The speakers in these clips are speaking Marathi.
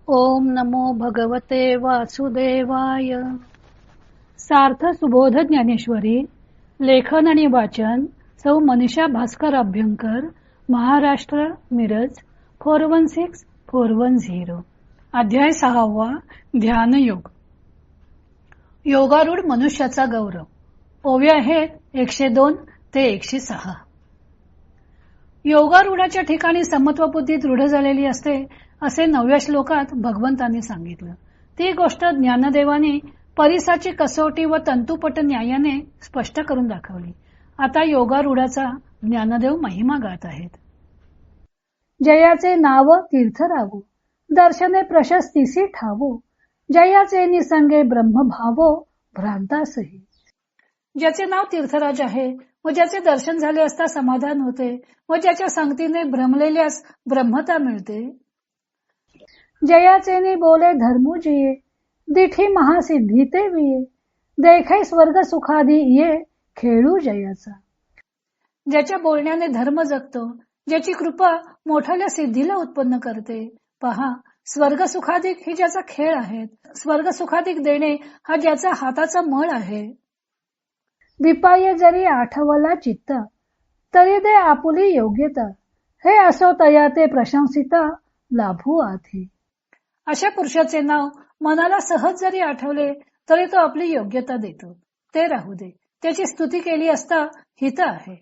ओम नमो भगवते वासुदेवाय. सार्थ सुबोध ज्ञानेश्वरी. लेखन आणि वाचन सौ मनीषा भास्कर अभ्यंकर, महाराष्ट्र, मिरज 416410. अध्याय 6. ध्यानयोग. योगारूढ मनुष्याचा गौरव. ओव्या आहेत 102 ते 106. योगारूढाच्या ठिकाणी समत्व बुद्धी दृढ झालेली असते असे 9व्या श्लोकात भगवंतांनी सांगितलं. ती गोष्ट ज्ञानदेवाने परिसाची कसोटी व तंतुपट न्यायाने स्पष्ट करून दाखवली. आता योगारूढाचा ज्ञानदेव महिमा गात आहेत. जयाचे नाव तीर्थरावो, दर्शने प्रशस्तीसी ठावो, जयाचे निसंगे ब्रह्मभावो, भ्रांतासही. ज्याचे नाव तीर्थराज आहे व ज्याचे दर्शन झाले असता समाधान होते व ज्याच्या संगतीने भ्रमलेल्यास ब्रह्मता मिळते. जयाचे बोले धर्मुजिये, दिठी महासिद्धी ते विये, देखे स्वर्ग सुखादी ये, खेळू जयाचा. ज्याच्या बोलण्याने धर्म जगतो, ज्याची कृपा मोठ्या सिद्धीला उत्पन्न करते. पहा, स्वर्ग सुखाधिक ही ज्याचा खेळ आहे. स्वर्ग सुखाधिक देणे हा ज्याचा हाताचा मळ आहे. विपाये जरी आठवला चित्त, तरी दे आपुली योग्यता, हे असो तया ते प्रशंसिता, लाभू आधी. अशा पुरुषाचे नाव मनाला सहज जरी आठवले तरी तो आपली योग्यता देतो. ते राहू दे, त्याची स्तुती केली असता हित आहे.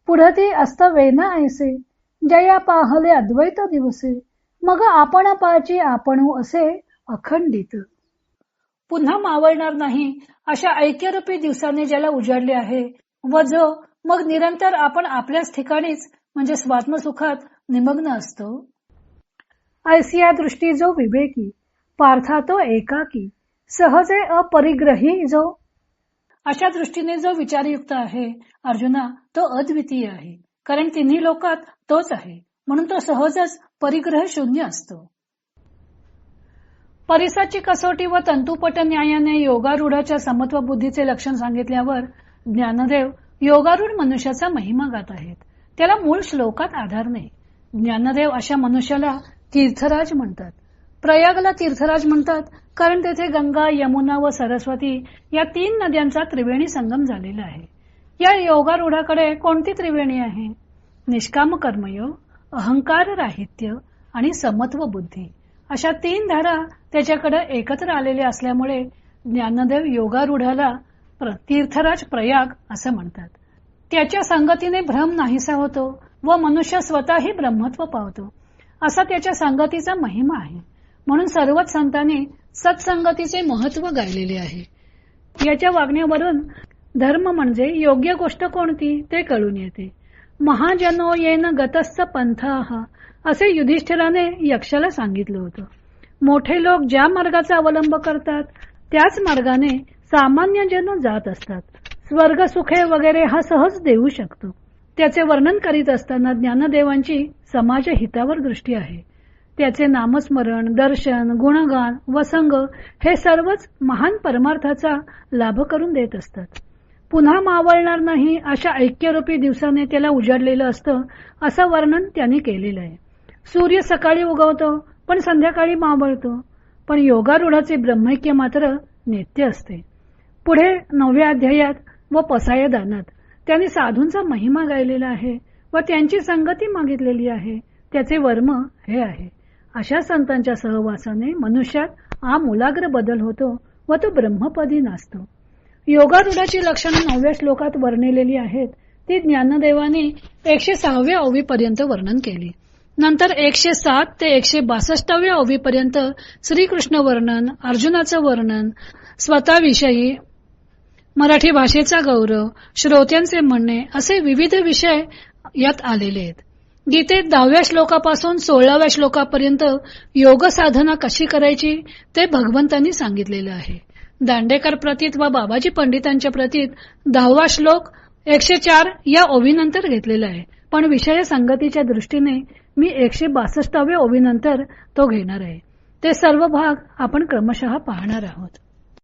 पुढती असत वेना ऐसे, जया पाहले अद्वैत दिवसे, मग आपण पाची आपणू असे अखंडित. पुन्हा मावळणार नाही अशा ऐक्यरूपी दिवसाने ज्याला उजाडले आहे व जो मग निरंतर आपण आपल्याच ठिकाणीच म्हणजे स्वात्मसुखात निमग्न असतो. ऐसिया दृष्टी जो विवेकी, पार्था तो एकाकी, सहजे अपरिग्रही जो. अशा दृष्टीने जो विचारयुक्त आहे अर्जुना, तो अद्वितीय आहे. कारण तिन्ही लोकात तोच आहे, म्हणून तो सहजच परिग्रह शून्य असतो. परिसाची कसोटी व तंतुपट न्यायाने योगारूढाच्या समत्व बुद्धीचे लक्षण सांगितल्यावर ज्ञानदेव योगारूढ मनुष्याचा महिमा गात आहेत. त्याला मूळ श्लोकात आधार नाही. ज्ञानदेव अशा मनुष्याला तीर्थराज म्हणतात. प्रयागला तीर्थराज म्हणतात कारण तेथे गंगा, यमुना व सरस्वती या 3 नद्यांचा त्रिवेणी संगम झालेला आहे. या योगारूढाकडे कोणती त्रिवेणी आहे? निष्काम कर्मयोग, अहंकार राहित्य आणि समत्व बुद्धी अशा 3 धारा त्याच्याकडे एकत्र आलेल्या असल्यामुळे ज्ञानदेव योगारूढाला तीर्थराज प्रयाग असं म्हणतात. त्याच्या संगतीने भ्रम नाहीसा होतो व मनुष्य स्वतःही ब्रह्मत्व पावतो असा त्याच्या संगतीचा महिमा आहे. म्हणून सर्वच संतांनी सत्संगतीचे महत्व गायलेले आहे. याच्या वागण्यावरून धर्म म्हणजे योग्य गोष्ट कोणती ते कळून येते. महाजनो येन गतस्थ पंथाः असे युधिष्ठिराने यक्षाला सांगितलं होतं. मोठे लोक ज्या मार्गाचा अवलंब करतात त्याच मार्गाने सामान्य जन जात असतात. स्वर्ग सुखे वगैरे हा सहज देऊ शकतो. त्याचे वर्णन करीत असताना ज्ञानदेवांची समाज हितावर दृष्टी आहे. त्याचे नामस्मरण, दर्शन, गुणगान व संग हे सर्वच महान परमार्थाचा लाभ करून देत असतात. पुन्हा मावळणार नाही अशा ऐक्यरूपी दिवसाने त्याला उजाडलेलं असतं असं वर्णन त्यांनी केलेलं आहे. सूर्य सकाळी उगवतो पण संध्याकाळी मावळतो, पण योगारूढाचे ब्रह्मैक्य मात्र नित्य असते. पुढे 9व्या अध्यायात व पसाय दानात त्यांनी साधूंचा महिमा गायलेला आहे व त्यांची संगती मागितलेली आहे. त्याचे वर्म हे आहे. अशा संतांच्या सहवासाने मनुष्यात आमूलाग्र बदल होतो व तो ब्रह्मपदी नाचतो. योगारूढाची लक्षणे 9व्या श्लोकात वर्णिलेली आहेत. ती ज्ञानदेवाने 106व्या ओवीपर्यंत वर्णन केली. नंतर 107 ते 162व्या ओवीपर्यंत श्रीकृष्ण वर्णन, अर्जुनाचं वर्णन, स्वतःविषयी, मराठी भाषेचा गौरव, श्रोत्यांचे म्हणणे असे विविध विषय यात आलेले आहेत. गीतेत 10व्या श्लोकापासून 16व्या श्लोकापर्यंत योग साधना कशी करायची ते भगवंतांनी सांगितलेलं आहे. दांडेकर प्रतीत व बाबाजी पंडितांच्या प्रतीत 10वा श्लोक 104 या ओवीनंतर घेतलेला आहे. पण विषय संगतीच्या दृष्टीने मी 162व्या ओवीनंतर तो घेणार आहे. ते सर्व भाग आपण क्रमशः पाहणार आहोत.